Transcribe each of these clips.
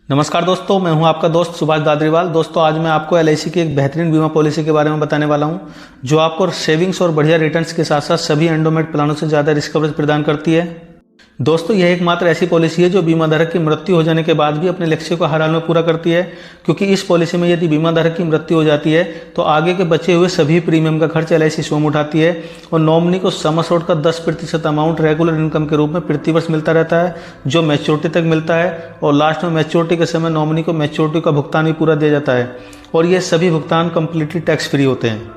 नमस्कार दोस्तों, मैं हूं आपका दोस्त सुभाष दादरीवाल। दोस्तों, आज मैं आपको एलआईसी की एक बेहतरीन बीमा पॉलिसी के बारे में बताने वाला हूं, जो आपको सेविंग्स और बढ़िया रिटर्न्स के साथ साथ सभी एंडोमेट प्लानों से ज़्यादा रिस्क कवरेज प्रदान करती है। दोस्तों, यह एकमात्र ऐसी पॉलिसी है जो बीमा धारक की मृत्यु हो जाने के बाद भी अपने लक्ष्य को हर हाल में पूरा करती है, क्योंकि इस पॉलिसी में यदि बीमा धारक की मृत्यु हो जाती है तो आगे के बचे हुए सभी प्रीमियम का खर्च एलआईसी स्वयं उठाती है और नॉमिनी को सम एश्योर्ड का 10% अमाउंट रेगुलर इनकम के रूप में प्रतिवर्ष मिलता रहता है, जो मैच्योरिटी तक मिलता है। और लास्ट में मैच्योरिटी के समय नॉमिनी को मैच्योरिटी का भुगतान भी पूरा दिया जाता है और ये सभी भुगतान कंप्लीटली टैक्स फ्री होते हैं।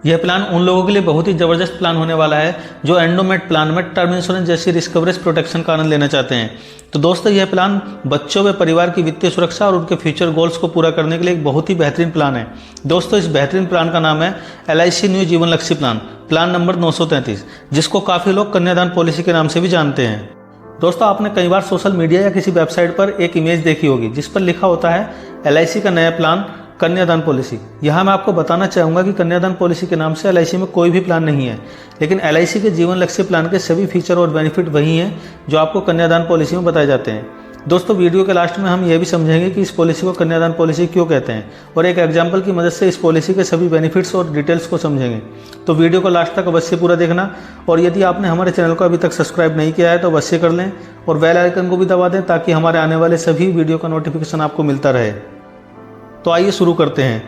यह प्लान उन लोगों के लिए बहुत ही ज़बरदस्त प्लान होने वाला है जो एंडोमेट प्लान में टर्म इंश्योरेंस जैसी रिस्क कवरेज प्रोटेक्शन का आनंद लेना चाहते हैं। तो दोस्तों, यह प्लान बच्चों व परिवार की वित्तीय सुरक्षा और उनके फ्यूचर गोल्स को पूरा करने के लिए एक बहुत ही बेहतरीन प्लान है। दोस्तों, इस बेहतरीन प्लान का नाम है एलआईसी न्यू जीवन लक्ष्य प्लान नंबर 933, जिसको काफ़ी लोग कन्यादान पॉलिसी के नाम से भी जानते हैं। दोस्तों, आपने कई बार सोशल मीडिया या किसी वेबसाइट पर एक इमेज देखी होगी जिस पर लिखा होता है एलआईसी का नया प्लान कन्यादान पॉलिसी। यहाँ मैं आपको बताना चाहूँगा कि कन्यादान पॉलिसी के नाम से एलआईसी में कोई भी प्लान नहीं है, लेकिन एलआईसी के जीवन लक्ष्य प्लान के सभी फीचर और बेनिफिट वही हैं जो आपको कन्यादान पॉलिसी में बताए जाते हैं। दोस्तों, वीडियो के लास्ट में हम यह भी समझेंगे कि इस पॉलिसी को कन्यादान पॉलिसी क्यों कहते हैं और एक एग्जाम्पल की मदद से इस पॉलिसी के सभी बेनिफिट्स और डिटेल्स को समझेंगे। तो वीडियो को लास्ट तक अवश्य पूरा देखना और यदि आपने हमारे चैनल को अभी तक सब्सक्राइब नहीं किया है तो अवश्य कर लें और बेल आइकन को भी दबा दें ताकि हमारे आने वाले सभी वीडियो का नोटिफिकेशन आपको मिलता रहे। तो आइए शुरू करते हैं।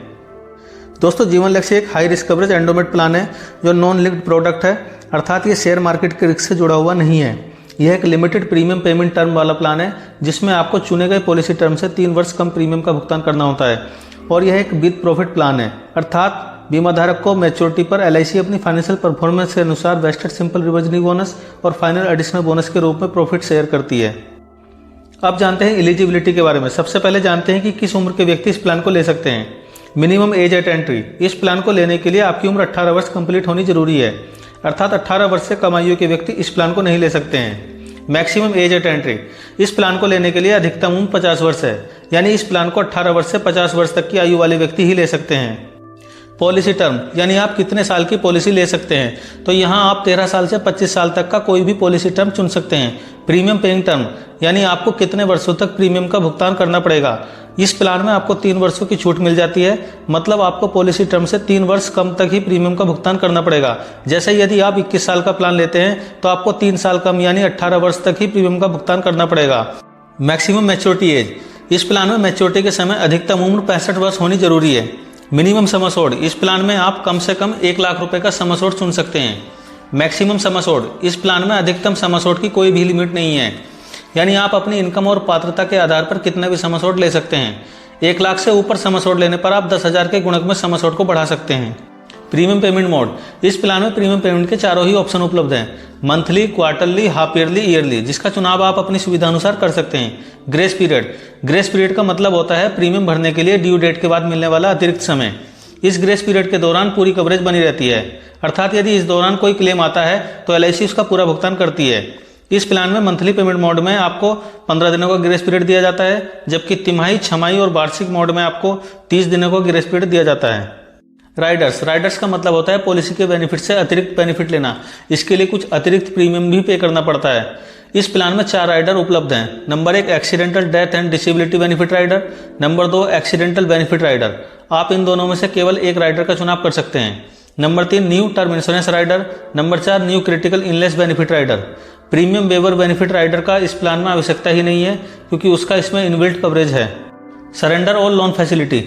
दोस्तों, जीवन लक्ष्य एक हाई रिस्क कवरेज एंडोमेट प्लान है जो नॉन लिंक्ड प्रोडक्ट है, अर्थात ये शेयर मार्केट के रिस्क से जुड़ा हुआ नहीं है। यह एक लिमिटेड प्रीमियम पेमेंट टर्म वाला प्लान है जिसमें आपको चुने गए पॉलिसी टर्म से 3 वर्ष कम प्रीमियम का भुगतान करना होता है और यह एक विद प्रॉफिट प्लान है, अर्थात बीमा धारक को मैच्योरिटी पर एलआईसी अपनी फाइनेंशियल परफॉर्मेंस के अनुसार वेस्टेड सिंपल रिवर्जनिंग बोनस और फाइनल एडिशनल बोनस के रूप में प्रॉफिट शेयर करती है। अब जानते हैं एलिजिबिलिटी के बारे में। सबसे पहले जानते हैं कि किस उम्र के व्यक्ति इस प्लान को ले सकते हैं। Minimum age eight entry. इस प्लान को लेने के लिए आपकी उम्र 18 वर्ष कंप्लीट होनी जरूरी है, अर्थात 18 वर्ष से कम आयु के व्यक्ति इस प्लान को नहीं ले सकते हैं। Maximum age eight entry. इस प्लान को लेने के लिए अधिकतम उम्र 50 वर्ष है, यानी इस प्लान को 18 वर्ष से 50 वर्ष तक की आयु वाले व्यक्ति ही ले सकते हैं। पॉलिसी टर्म, यानी आप कितने साल की पॉलिसी ले सकते हैं, तो यहाँ आप 13 साल से 25 साल तक का कोई भी पॉलिसी टर्म चुन सकते हैं। प्रीमियम पेइंग टर्म, यानी आपको कितने वर्षों तक प्रीमियम का भुगतान करना पड़ेगा। इस प्लान में आपको 3 वर्षों की छूट मिल जाती है, मतलब आपको पॉलिसी टर्म से 3 वर्ष कम तक ही प्रीमियम का भुगतान करना पड़ेगा। जैसे यदि आप 21 साल का प्लान लेते हैं तो आपको 3 साल कम यानी 18 वर्ष तक ही प्रीमियम का भुगतान करना पड़ेगा। Maximum maturity age. इस प्लान में मैच्योरिटी के समय अधिकतम उम्र 65 वर्ष होनी जरूरी है। Minimum sum assured. इस प्लान में आप कम से कम 1 लाख रुपए का सम एश्योर्ड चुन सकते हैं। मैक्सिमम सम एश्योर्ड। इस प्लान में अधिकतम सम एश्योर्ड की कोई भी लिमिट नहीं है, यानी आप अपनी इनकम और पात्रता के आधार पर कितना भी सम एश्योर्ड ले सकते हैं। 1 लाख से ऊपर सम एश्योर्ड लेने पर आप 10,000 के गुणक में सम एश्योर्ड को बढ़ा सकते हैं। Premium payment mode. इस प्लान में प्रीमियम पेमेंट के चारों ही ऑप्शन उपलब्ध हैं, monthly, quarterly, half yearly, yearly, जिसका चुनाव आप अपनी सुविधा अनुसार कर सकते हैं। Grace period. ग्रेस पीरियड का मतलब होता है प्रीमियम भरने के लिए ड्यू डेट के बाद मिलने वाला अतिरिक्त समय। इस ग्रेस पीरियड के दौरान पूरी कवरेज बनी रहती है, अर्थात यदि इस दौरान कोई क्लेम आता है तो एलआईसी उसका पूरा भुगतान करती है। इस प्लान में मंथली पेमेंट मोड में आपको 15 दिनों का ग्रेस पीरियड दिया जाता है, जबकि तिमाही, छमाही और वार्षिक मोड में आपको 30 दिनों का ग्रेस पीरियड दिया जाता है। राइडर्स का मतलब होता है पॉलिसी के बेनिफिट से अतिरिक्त बेनिफिट लेना। इसके लिए कुछ अतिरिक्त प्रीमियम भी पे करना पड़ता है। इस प्लान में 4 राइडर उपलब्ध हैं। Number 1 accidental death and disability benefit rider. Number 2 accidental benefit rider. आप इन दोनों में से केवल एक राइडर का चुनाव कर सकते हैं। Number 3 new term insurance rider. Number 4 new critical illness benefit rider. Premium waiver benefit rider का इस प्लान में आवश्यकता ही नहीं है, क्योंकि उसका इसमें इनबिल्ट कवरेज है। सरेंडर और लोन फैसिलिटी।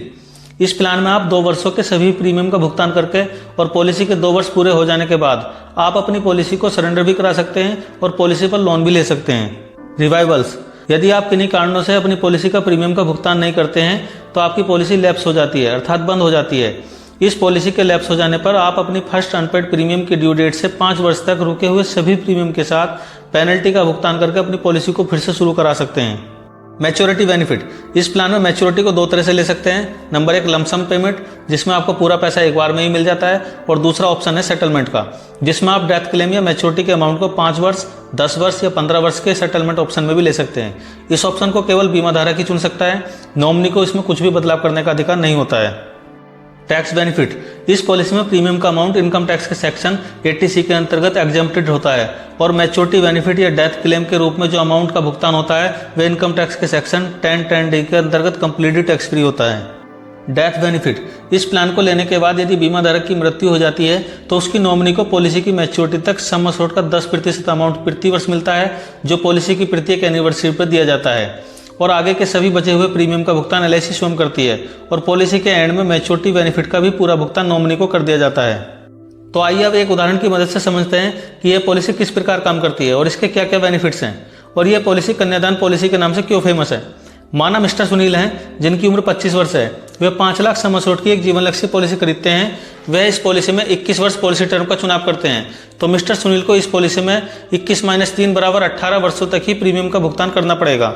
इस प्लान में आप 2 वर्षों के सभी प्रीमियम का भुगतान करके और पॉलिसी के 2 वर्ष पूरे हो जाने के बाद आप अपनी पॉलिसी को सरेंडर भी करा सकते हैं और पॉलिसी पर लोन भी ले सकते हैं। रिवाइवल्स। यदि आप किन्हीं कारणों से अपनी पॉलिसी का प्रीमियम का भुगतान नहीं करते हैं तो आपकी पॉलिसी लैप्स हो जाती है, अर्थात बंद हो जाती है। इस पॉलिसी के लैप्स हो जाने पर आप अपनी फर्स्ट अनपेड प्रीमियम की ड्यू डेट से 5 वर्ष तक रुके हुए सभी प्रीमियम के साथ पेनल्टी का भुगतान करके अपनी पॉलिसी को फिर से शुरू करा सकते हैं। Maturity benefit. इस प्लान में मैच्योरिटी को 2 तरह से ले सकते हैं। नंबर 1 लमसम पेमेंट, जिसमें आपको पूरा पैसा एक बार में ही मिल जाता है, और दूसरा ऑप्शन है सेटलमेंट का, जिसमें आप डेथ क्लेम या मैच्योरिटी के अमाउंट को 5 वर्ष, 10 वर्ष या 15 वर्ष के सेटलमेंट ऑप्शन में भी ले सकते हैं। इस ऑप्शन को केवल बीमा धारक ही चुन सकता है, नॉमिनी को इसमें कुछ भी बदलाव करने का अधिकार नहीं होता है। टैक्स बेनिफिट, इस पॉलिसी में प्रीमियम का अमाउंट इनकम टैक्स के सेक्शन 80C के अंतर्गत एग्जम्प्टेड होता है और मैच्योरिटी बेनिफिट या डेथ क्लेम के रूप में जो अमाउंट का भुगतान होता है वह इनकम टैक्स के सेक्शन 10(10)D के अंतर्गत कंप्लीटली टैक्स फ्री होता है। डेथ बेनिफिट, इस प्लान को लेने के बाद यदि बीमा धारक की मृत्यु हो जाती है तो उसकी नॉमिनी को पॉलिसी की मैच्योरिटी तक सम एश्योर्ड का 10% अमाउंट प्रति वर्ष मिलता है जो पॉलिसी की प्रत्येक एनिवर्सरी पर दिया जाता है और आगे के सभी बचे हुए प्रीमियम का भुगतान LIC स्वयं करती है और पॉलिसी के एंड में मैच्योरिटी बेनिफिट का भी पूरा भुगतान नॉमिनी को कर दिया जाता है। तो आइए अब एक उदाहरण की मदद से समझते हैं कि यह पॉलिसी किस प्रकार काम करती है और इसके क्या क्या बेनिफिट्स हैं और यह पॉलिसी कन्यादान पॉलिसी के नाम से क्यों फेमस है। माना मिस्टर सुनील हैं जिनकी उम्र 25 वर्ष है, वे 5 लाख सम एश्योर्ड की एक जीवन लक्ष्य पॉलिसी खरीदते हैं। वह इस पॉलिसी में 21 वर्ष पॉलिसी टर्म का चुनाव करते हैं तो मिस्टर सुनील को इस पॉलिसी में 21-3 बराबर 18 वर्षों तक ही प्रीमियम का भुगतान करना पड़ेगा।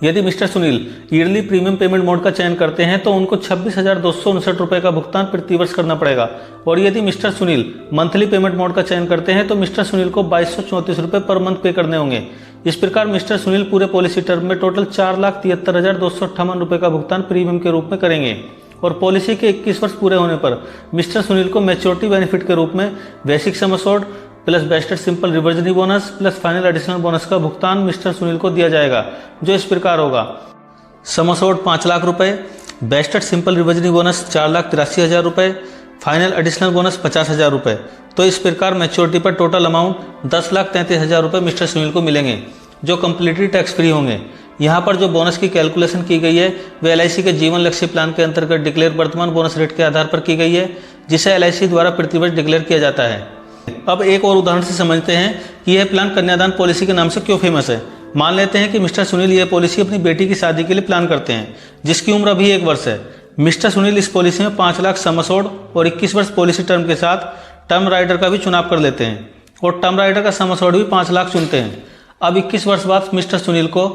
यदि mister Sunil yearly premium payment mode का चयन करते हैं तो उनको 26,259 रुपये का भुगतान प्रति वर्ष करना पड़ेगा और यदि mister Sunil monthly payment mode का चयन करते हैं तो मिस्टर सुनील को 2234 रुपये पर मंथ पे करने होंगे। इस प्रकार मिस्टर सुनील पूरे पॉलिसी टर्म में टोटल 4,73,258 रुपये का भुगतान प्रीमियम के रूप में करेंगे और पॉलिसी के 21 वर्ष पूरे होने पर मिस्टर सुनील को मैच्योरिटी बेनिफिट के रूप में basic sum assured plus vested simple reversionary bonus plus final additional bonus का भुगतान मिस्टर सुनील को दिया जाएगा जो इस प्रकार होगा। सम एश्योर्ड 5 लाख रुपए, बेस्टेड सिंपल रिवर्जनी बोनस 4,83,000 रुपये, फाइनल एडिशनल बोनस 50,000 रुपये। तो इस प्रकार मैच्योरिटी पर टोटल अमाउंट 10,33,000 रुपये मिस्टर सुनील को मिलेंगे जो कम्प्लीटली टैक्स फ्री होंगे। यहाँ पर जो बोनस की कैलकुलेशन की गई है वह LIC के जीवन लक्ष्य प्लान के अंतर्गत डिक्लेयर वर्तमान बोनस रेट के आधार पर की गई है जिसे LIC द्वारा प्रतिवर्ष डिक्लेयर किया जाता है। अब एक और उदाहरण से समझते हैं कि यह प्लान कन्यादान पॉलिसी के नाम से क्यों फेमस है। मान लेते हैं कि मिस्टर सुनील यह पॉलिसी अपनी बेटी की शादी के लिए प्लान करते हैं जिसकी उम्र अभी 1 वर्ष है। मिस्टर सुनील इस पॉलिसी में 5 लाख सम एश्योर्ड और 21 वर्ष पॉलिसी टर्म के साथ टर्म राइडर का भी चुनाव कर लेते हैं और टर्म राइडर का सम एश्योर्ड भी 5 लाख चुनते हैं। अब 21 वर्ष बाद मिस्टर सुनील को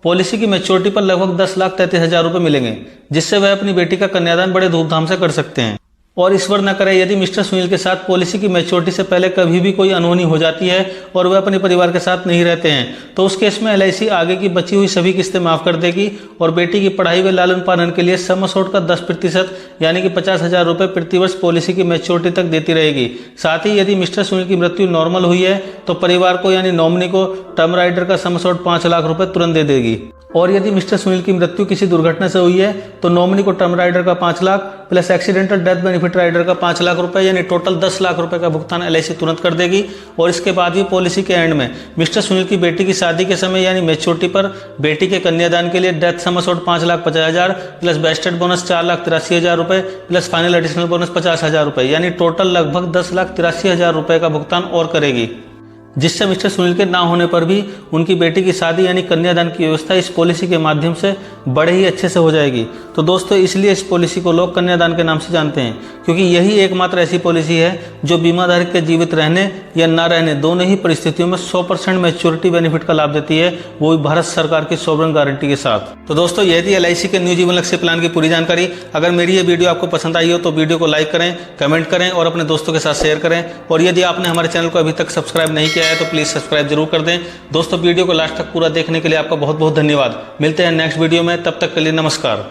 पॉलिसी की मैच्योरिटी पर लगभग 10,33,000 रुपये मिलेंगे जिससे वह अपनी बेटी का कन्यादान बड़े धूमधाम से कर सकते हैं। और ईश्वर न करे यदि मिस्टर सुनील के साथ पॉलिसी की मैच्योरिटी से पहले कभी भी कोई अनहोनी हो जाती है और वह अपने परिवार के साथ नहीं रहते हैं तो उस केस में LIC आगे की बची हुई सभी किस्तें माफ कर देगी और बेटी की पढ़ाई व लालन पालन के लिए सम एश्योर्ड का 10% यानी कि 50,000 रुपये प्रति वर्ष पॉलिसी की मैच्योरिटी तक देती रहेगी। साथ ही यदि मिस्टर सुनील की मृत्यु नॉर्मल हुई है तो परिवार को यानी नॉमिनी को टर्म राइडर का सम एश्योर्ड 5 लाख रुपये तुरंत दे देगी और यदि मिस्टर सुनील की मृत्यु किसी दुर्घटना से हुई है तो नॉमिनी को टर्म राइडर का 5 lakh plus accidental death benefit rider का 5 लाख रुपए यानी टोटल 10 लाख रुपए का भुगतान LIC तुरंत कर देगी। और इसके बाद भी पॉलिसी के एंड में मिस्टर सुनील की बेटी की शादी के समय यानी मैच्योरिटी पर बेटी के कन्यादान के लिए death sum assured 5,50,000 plus vested bonus 4,83,000 रुपए प्लस फाइनल एडिशनल बोनस 50,000 रुपए यानी टोटल लगभग 10,83,000 रुपए का भुगतान और करेगी जिससे मिस्टर सुनील के ना होने पर भी उनकी बेटी की शादी यानी कन्यादान की व्यवस्था इस पॉलिसी के माध्यम से बड़े ही अच्छे से हो जाएगी। तो दोस्तों इसलिए इस पॉलिसी को लोग कन्यादान के नाम से जानते हैं क्योंकि यही एकमात्र ऐसी पॉलिसी है जो बीमाधारक के जीवित रहने या ना रहने दोनों ही परिस्थितियों में 100% मैच्योरिटी बेनिफिट का लाभ देती है, वो भी भारत सरकार की सॉवरेन गारंटी के साथ। तो दोस्तों यह थी LIC के न्यू जीवन लक्ष्य प्लान की पूरी जानकारी। अगर मेरी ये वीडियो आपको पसंद आई हो तो वीडियो को लाइक करें, कमेंट करें और अपने दोस्तों के साथ शेयर करें और यदि आपने हमारे चैनल को अभी तक सब्सक्राइब नहीं किया है तो प्लीज़ सब्सक्राइब जरूर कर दें। दोस्तों वीडियो को लास्ट तक पूरा देखने के लिए आपका बहुत बहुत धन्यवाद। मिलते हैं नेक्स्ट वीडियो में, तब तक के लिए नमस्कार।